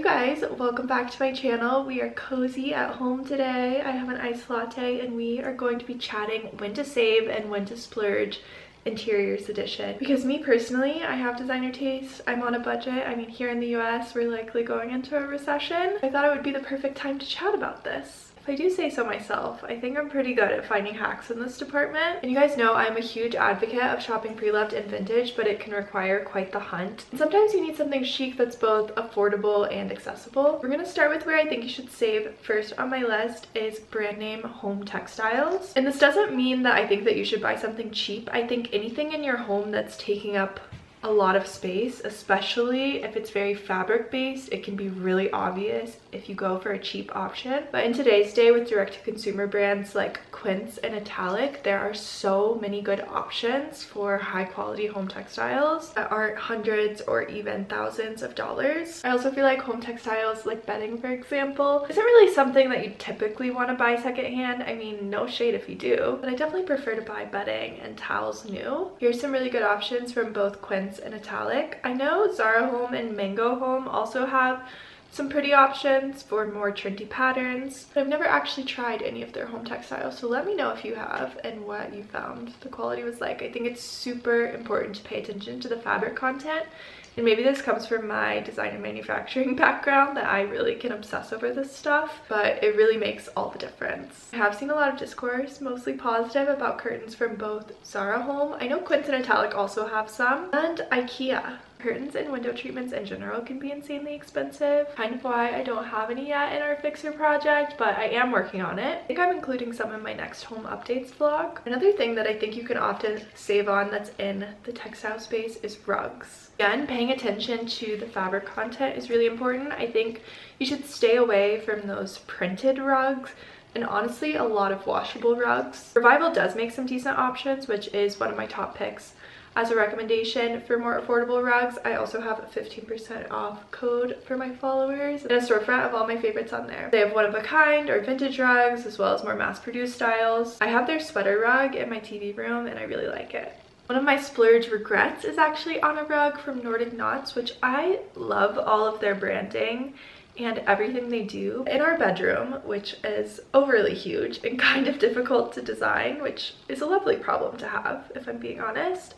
guys, welcome back to my channel. We are cozy at home today. I have an iced latte and we are going to be chatting when to save and when to splurge interiors edition. Because me personally, I have designer taste. I'm on a budget. I mean, here in the US, we're likely going into a recession. I thought it would be the perfect time to chat about this. If I do say so myself, I think I'm pretty good at finding hacks in this department. And you guys know I'm a huge advocate of shopping pre-loved and vintage, but it can require quite the hunt. And sometimes you need something chic that's both affordable and accessible. We're gonna start with where I think you should save. First on my list is brand name home textiles. And this doesn't mean that I think that you should buy something cheap. I think anything in your home that's taking up a lot of space, especially if it's very fabric based, it can be really obvious if you go for a cheap option. But in today's day with direct-to-consumer brands like Quince and Italic, there are so many good options for high quality home textiles that aren't hundreds or even thousands of dollars. I also feel like home textiles like bedding, for example, isn't really something that you typically want to buy secondhand. I mean, no shade if you do, but I definitely prefer to buy bedding and towels new. Here's some really good options from both Quince and Italic. I know Zara Home and Mango Home also have some pretty options for more trendy patterns, but I've never actually tried any of their home textiles, so let me know if you have and what you found the quality was like. I think it's super important to pay attention to the fabric content, and maybe this comes from my design and manufacturing background that I really can obsess over this stuff, but it really makes all the difference. I have seen a lot of discourse, mostly positive, about curtains from both Zara Home. I know Quince and Italic also have some, and IKEA. Curtains and window treatments in general can be insanely expensive, kind of why I don't have any yet in our fixer project, but I am working on it. I think I'm including some in my next home updates vlog. Another thing that I think you can often save on that's in the textile space is rugs. Again, paying attention to the fabric content is really important. I think you should stay away from those printed rugs, and honestly a lot of washable rugs. Revival does make some decent options, which is one of my top picks as a recommendation for more affordable rugs. I also have a 15% off code for my followers and a storefront of all my favorites on there. They have one-of-a-kind or vintage rugs, as well as more mass-produced styles. I have their sweater rug in my TV room and I really like it. One of my splurge regrets is actually on a rug from Nordic Knots, which I love all of their branding and everything they do. In our bedroom, which is overly huge and kind of difficult to design, which is a lovely problem to have if I'm being honest,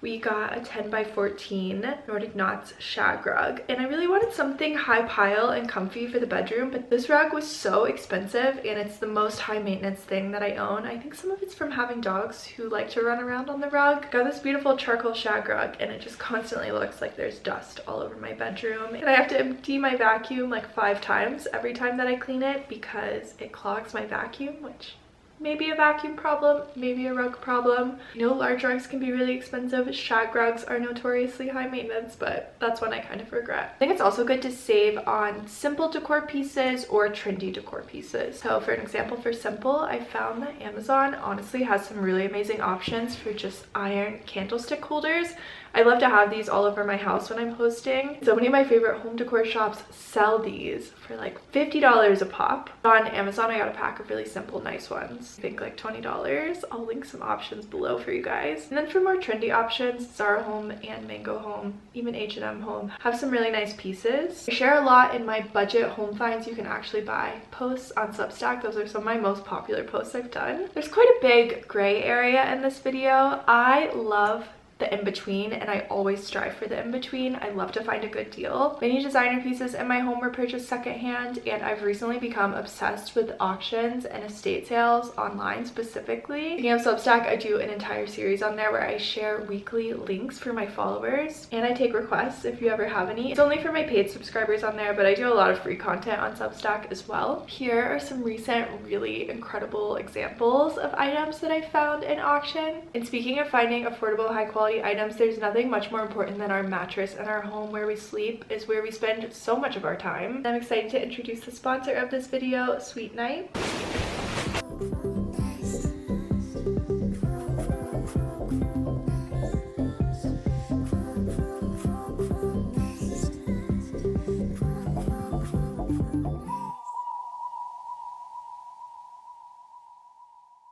we got a 10 by 14 Nordic Knots shag rug, and I really wanted something high pile and comfy for the bedroom, but this rug was so expensive and it's the most high maintenance thing that I own. I think some of it's from having dogs who like to run around on the rug. Got this beautiful charcoal shag rug and it just constantly looks like there's dust all over my bedroom, and I have to empty my vacuum like 5 times every time that I clean it because it clogs my vacuum, which maybe a vacuum problem, maybe a rug problem. You know, large rugs can be really expensive. Shag rugs are notoriously high maintenance, but that's one I kind of regret. I think it's also good to save on simple decor pieces or trendy decor pieces. So for an example, for simple, I found that Amazon honestly has some really amazing options for just iron candlestick holders. I love to have these all over my house when I'm hosting. So many of my favorite home decor shops sell these for like $50 a pop. On Amazon, I got a pack of really simple, nice ones. I think like $20. I'll link some options below for you guys. And then for more trendy options, Zara Home and Mango Home, even H&M Home, have some really nice pieces. I share a lot in my budget home finds you can actually buy posts on Substack. Those are some of my most popular posts I've done. There's quite a big gray area in this video. I love the in-between, and I always strive for the in-between. I love to find a good deal. Many designer pieces in my home were purchased secondhand, and I've recently become obsessed with auctions and estate sales online specifically. Speaking of Substack, I do an entire series on there where I share weekly links for my followers, and I take requests if you ever have any. It's only for my paid subscribers on there, but I do a lot of free content on Substack as well. Here are some recent really incredible examples of items that I found in auction. And speaking of finding affordable, high quality items, there's nothing much more important than our mattress in our home. Where we sleep is where we spend so much of our time. I'm excited to introduce the sponsor of this video, SweetNight.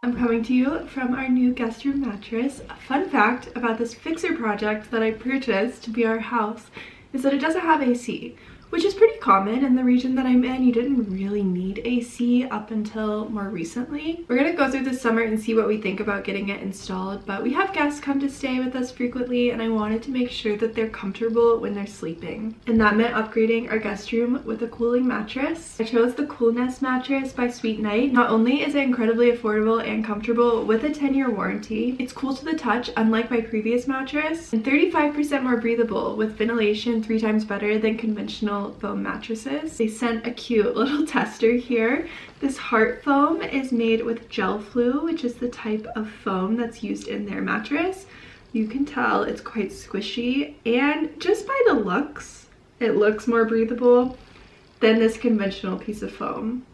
I'm coming to you from our new guest room mattress. A fun fact about this fixer project that I purchased to be our house is that it doesn't have AC, which is pretty common in the region that I'm in. You didn't really need AC up until more recently. We're gonna go through this summer and see what we think about getting it installed, but we have guests come to stay with us frequently and I wanted to make sure that they're comfortable when they're sleeping. And that meant upgrading our guest room with a cooling mattress. I chose the CoolNest mattress by SweetNight. Not only is it incredibly affordable and comfortable with a 10-year warranty, it's cool to the touch unlike my previous mattress, and 35% more breathable with ventilation 3 times better than conventional foam mattresses. They sent a cute little tester here. This heart foam is made with gel flu, which is the type of foam that's used in their mattress. You can tell it's quite squishy, and just by the looks, it looks more breathable than this conventional piece of foam.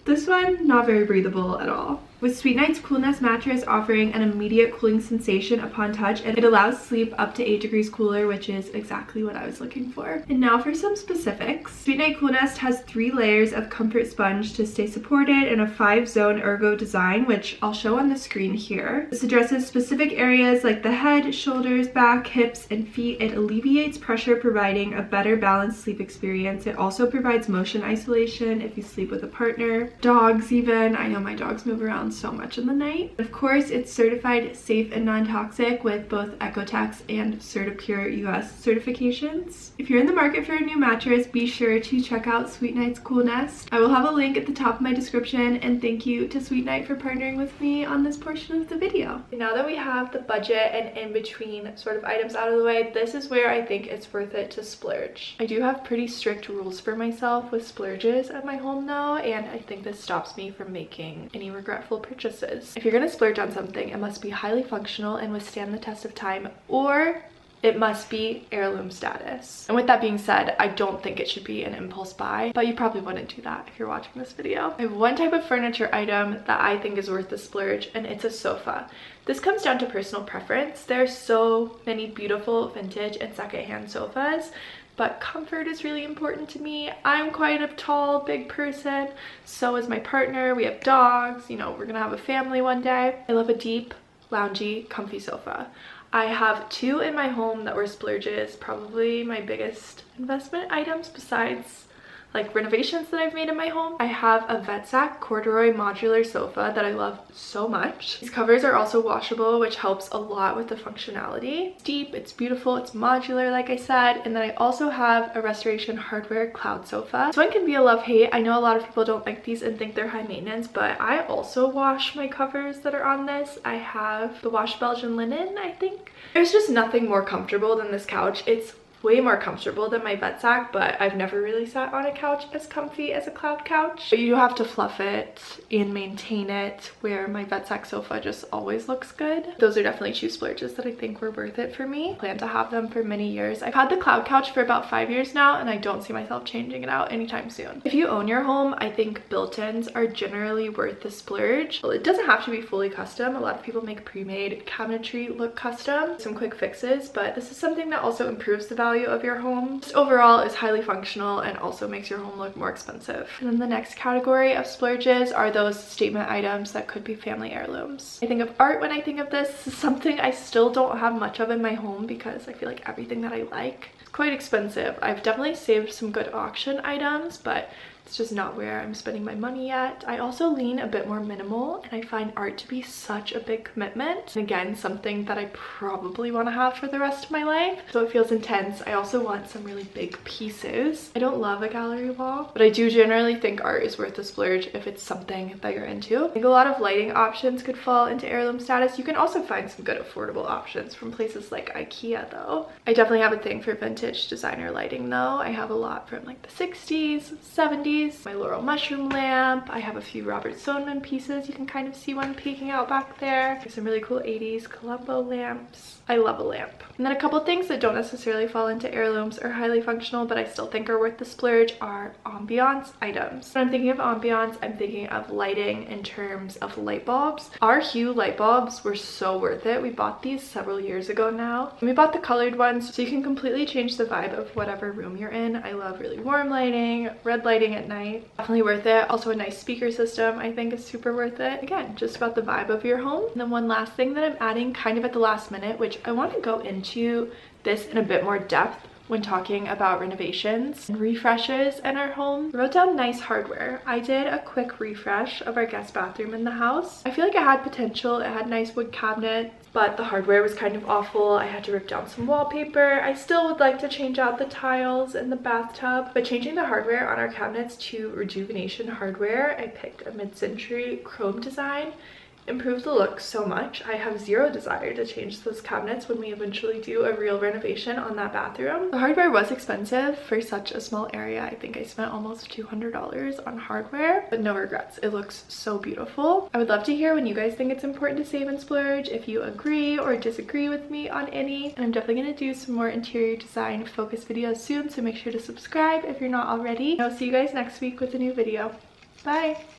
This one, not very breathable at all. With SweetNight's CoolNest mattress offering an immediate cooling sensation upon touch, and it allows sleep up to 8 degrees cooler, which is exactly what I was looking for. And now for some specifics. SweetNight CoolNest has 3 layers of comfort sponge to stay supported in a 5-zone ergo design, which I'll show on the screen here. This addresses specific areas like the head, shoulders, back, hips, and feet. It alleviates pressure, providing a better balanced sleep experience. It also provides motion isolation if you sleep with a partner. Dogs even. I know my dogs move around so much in the night. Of course, it's certified safe and non-toxic with both Ecotex and CertiPure US certifications. If you're in the market for a new mattress, be sure to check out SweetNight's CoolNest. I will have a link at the top of my description, and thank you to SweetNight for partnering with me on this portion of the video. Now that we have the budget and in-between sort of items out of the way, this is where I think it's worth it to splurge. I do have pretty strict rules for myself with splurges at my home though, and I think this stops me from making any regretful purchases. If you're gonna splurge on something, it must be highly functional and withstand the test of time, or it must be heirloom status. And with that being said, I don't think it should be an impulse buy, but you probably wouldn't do that if you're watching this video. I have one type of furniture item that I think is worth the splurge, and it's a sofa. This comes down to personal preference. There are so many beautiful vintage and secondhand sofas, but comfort is really important to me. I'm quite a tall, big person. So is my partner. We have dogs. You know, we're gonna have a family one day. I love a deep, loungy, comfy sofa. I have 2 in my home that were splurges, probably my biggest investment items besides like renovations that I've made in my home. I have a Vetsac corduroy modular sofa that I love so much. These covers are also washable, which helps a lot with the functionality. It's deep, it's beautiful, it's modular like I said. And then I also have a Restoration Hardware cloud sofa. This one can be a love-hate. I know a lot of people don't like these and think they're high maintenance, but I also wash my covers that are on this. I have the Wash Belgian linen, I think. There's just nothing more comfortable than this couch. It's way more comfortable than my Vetsac, but I've never really sat on a couch as comfy as a cloud couch. But you do have to fluff it and maintain it, where my Vetsac sofa just always looks good. Those are definitely 2 splurges that I think were worth it for me. I plan to have them for many years. I've had the cloud couch for about 5 years now, and I don't see myself changing it out anytime soon. If you own your home, I think built-ins are generally worth the splurge. Well, it doesn't have to be fully custom. A lot of people make pre-made cabinetry look custom. Some quick fixes, but this is something that also improves the value of your home. Just overall is highly functional and also makes your home look more expensive. And then the next category of splurges are those statement items that could be family heirlooms. I think of art when I think of this. This is something I still don't have much of in my home because I feel like everything that I like is quite expensive. I've definitely saved some good auction items, but it's just not where I'm spending my money yet. I also lean a bit more minimal, and I find art to be such a big commitment. And again, something that I probably want to have for the rest of my life. So it feels intense. I also want some really big pieces. I don't love a gallery wall, but I do generally think art is worth the splurge if it's something that you're into. I think a lot of lighting options could fall into heirloom status. You can also find some good affordable options from places like IKEA though. I definitely have a thing for vintage designer lighting though. I have a lot from like the 60s, 70s, my Laurel mushroom lamp. I have a few Robert Stoneman pieces. You can kind of see one peeking out back there. There's some really cool 80s Colombo lamps. I love a lamp. And then a couple things that don't necessarily fall into heirlooms or highly functional, but I still think are worth the splurge are ambiance items. When I'm thinking of ambiance, I'm thinking of lighting in terms of light bulbs. Our Hue light bulbs were so worth it. We bought these several years ago now. And we bought the colored ones so you can completely change the vibe of whatever room you're in. I love really warm lighting, red lighting at night. Definitely worth it. Also a nice speaker system I think is super worth it. Again, just about the vibe of your home. And then one last thing that I'm adding kind of at the last minute, which I want to go into this in a bit more depth when talking about renovations and refreshes in our home. I wrote down nice hardware. I did a quick refresh of our guest bathroom in the house. I feel like it had potential. It had nice wood cabinets, but the hardware was kind of awful. I had to rip down some wallpaper. I still would like to change out the tiles in the bathtub, but changing the hardware on our cabinets to Rejuvenation hardware, I picked a mid-century chrome design, improved the look so much. I have zero desire to change those cabinets when we eventually do a real renovation on that bathroom. The hardware was expensive for such a small area. I think I spent almost $200 on hardware, but no regrets. It looks so beautiful. I would love to hear when you guys think it's important to save and splurge, if you agree or disagree with me on any. And I'm definitely going to do some more interior design focus videos soon, so make sure to subscribe if you're not already. I'll see you guys next week with a new video. Bye!